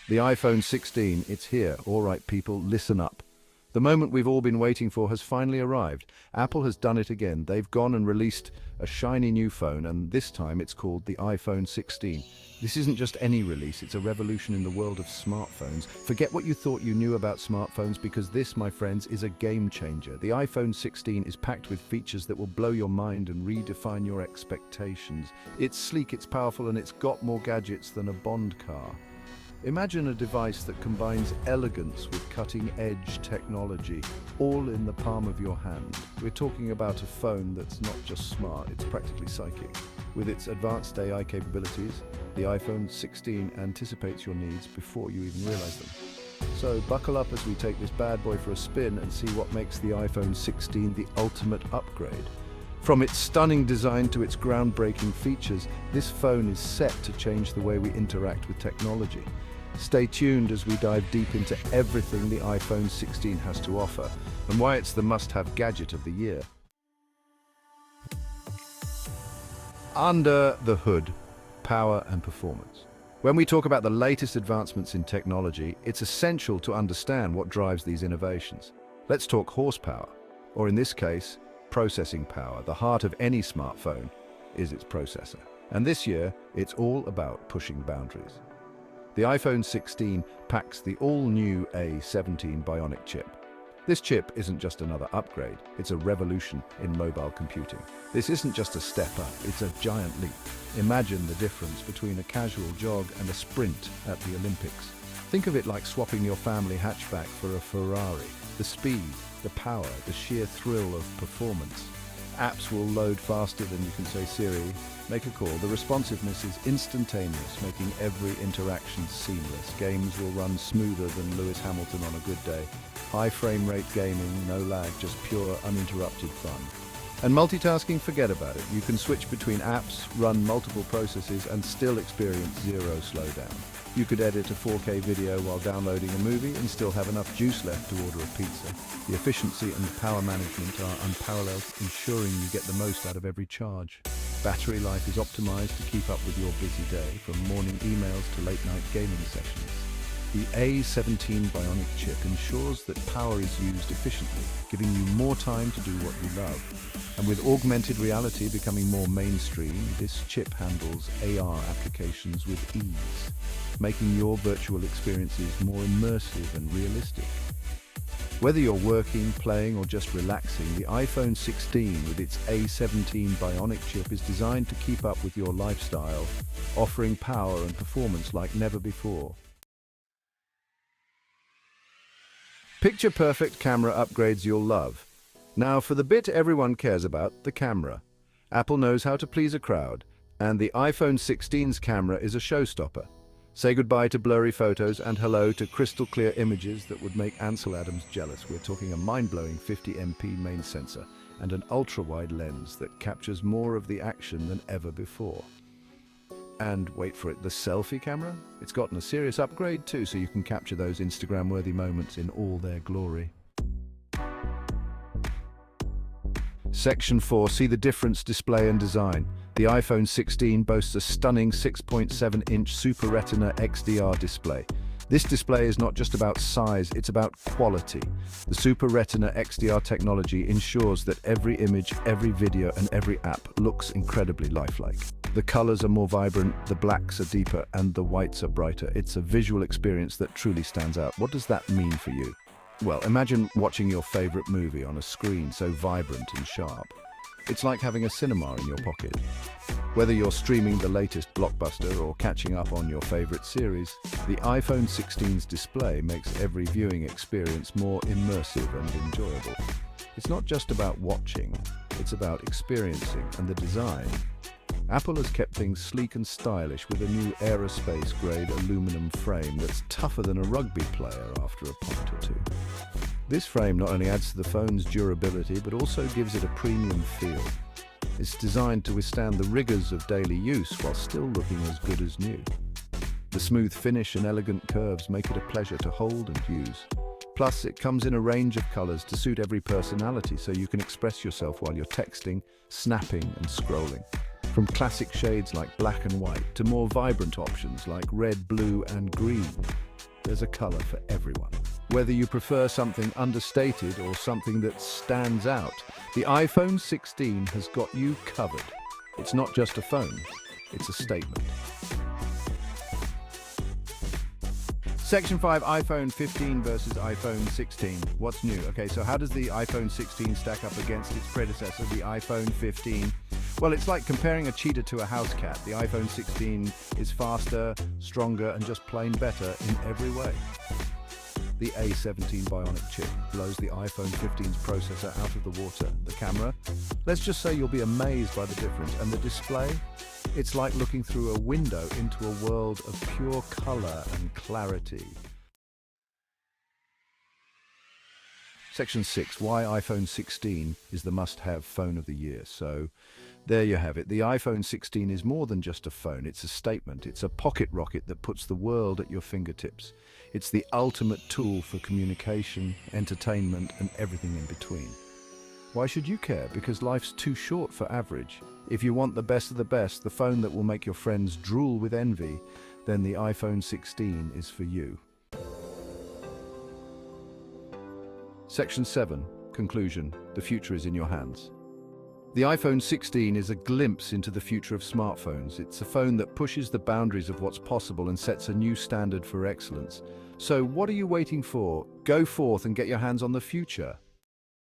The iPhone 16, it's here. All right, people, listen up. The moment we've all been waiting for has finally arrived. Apple has done it again. They've gone and released a shiny new phone, and this time it's called the iPhone 16. This isn't just any release, it's a revolution in the world of smartphones. Forget what you thought you knew about smartphones, because this, my friends, is a game changer. The iPhone 16 is packed with features that will blow your mind and redefine your expectations. It's sleek, it's powerful, and it's got more gadgets than a Bond car. Imagine a device that combines elegance with cutting-edge technology, all in the palm of your hand. We're talking about a phone that's not just smart, it's practically psychic. With its advanced AI capabilities, the iPhone 16 anticipates your needs before you even realize them. So buckle up as we take this bad boy for a spin and see what makes the iPhone 16 the ultimate upgrade. From its stunning design to its groundbreaking features, this phone is set to change the way we interact with technology. Stay tuned as we dive deep into everything the iPhone 16 has to offer and why it's the must-have gadget of the year. Under the hood, power and performance. When we talk about the latest advancements in technology, it's essential to understand what drives these innovations. Let's talk horsepower, or in this case, processing power. The heart of any smartphone is its processor. And this year, it's all about pushing boundaries. The iPhone 16 packs the all-new A17 Bionic chip. This chip isn't just another upgrade, it's a revolution in mobile computing. This isn't just a step up, it's a giant leap. Imagine the difference between a casual jog and a sprint at the Olympics. Think of it like swapping your family hatchback for a Ferrari. The speed, the power, the sheer thrill of performance. Apps will load faster than you can say, "Siri, make a call." The responsiveness is instantaneous, making every interaction seamless. Games will run smoother than Lewis Hamilton on a good day. High frame rate gaming, no lag, just pure uninterrupted fun. And multitasking, forget about it. You can switch between apps, run multiple processes, and still experience zero slowdown. You could edit a 4K video while downloading a movie and still have enough juice left to order a pizza. The efficiency and the power management are unparalleled, ensuring you get the most out of every charge. Battery life is optimized to keep up with your busy day, from morning emails to late-night gaming sessions. The A17 Bionic chip ensures that power is used efficiently, giving you more time to do what you love. And with augmented reality becoming more mainstream, this chip handles AR applications with ease, making your virtual experiences more immersive and realistic. Whether you're working, playing, or just relaxing, the iPhone 16 with its A17 Bionic chip is designed to keep up with your lifestyle, offering power and performance like never before. Picture-perfect camera upgrades you'll love. Now for the bit everyone cares about, the camera. Apple knows how to please a crowd, and the iPhone 16's camera is a showstopper. Say goodbye to blurry photos and hello to crystal clear images that would make Ansel Adams jealous. We're talking a mind-blowing 50 MP main sensor and an ultra-wide lens that captures more of the action than ever before. And wait for it, the selfie camera? It's gotten a serious upgrade too, so you can capture those Instagram-worthy moments in all their glory. Section 4, see the difference display and design. The iPhone 16 boasts a stunning 6.7-inch Super Retina XDR display. This display is not just about size, it's about quality. The Super Retina XDR technology ensures that every image, every video, and every app looks incredibly lifelike. The colors are more vibrant, the blacks are deeper, and the whites are brighter. It's a visual experience that truly stands out. What does that mean for you? Well, imagine watching your favorite movie on a screen so vibrant and sharp. It's like having a cinema in your pocket. Whether you're streaming the latest blockbuster or catching up on your favorite series, the iPhone 16's display makes every viewing experience more immersive and enjoyable. It's not just about watching, it's about experiencing, and the design. Apple has kept things sleek and stylish with a new aerospace-grade aluminum frame that's tougher than a rugby player after a pint or two. This frame not only adds to the phone's durability, but also gives it a premium feel. It's designed to withstand the rigors of daily use while still looking as good as new. The smooth finish and elegant curves make it a pleasure to hold and use. Plus, it comes in a range of colors to suit every personality, so you can express yourself while you're texting, snapping, and scrolling. From classic shades like black and white to more vibrant options like red, blue, and green. there's a color for everyone. Whether you prefer something understated or something that stands out, the iPhone 16 has got you covered. It's not just a phone, it's a statement. Section 5, iPhone 15 versus iPhone 16. What's new? Okay, so how does the iPhone 16 stack up against its predecessor, the iPhone 15? Well, it's like comparing a cheetah to a house cat. The iPhone 16 is faster, stronger, and just plain better in every way. The A17 Bionic chip blows the iPhone 15's processor out of the water. The camera? Let's just say you'll be amazed by the difference. And the display? It's like looking through a window into a world of pure color and clarity. Section 6, why iPhone 16 is the must-have phone of the year. So, there you have it. The iPhone 16 is more than just a phone. It's a statement. It's a pocket rocket that puts the world at your fingertips. It's the ultimate tool for communication, entertainment, and everything in between. Why should you care? Because life's too short for average. If you want the best of the best, the phone that will make your friends drool with envy, then the iPhone 16 is for you. Section 7, conclusion. The future is in your hands. The iPhone 16 is a glimpse into the future of smartphones. It's a phone that pushes the boundaries of what's possible and sets a new standard for excellence. So what are you waiting for? Go forth and get your hands on the future.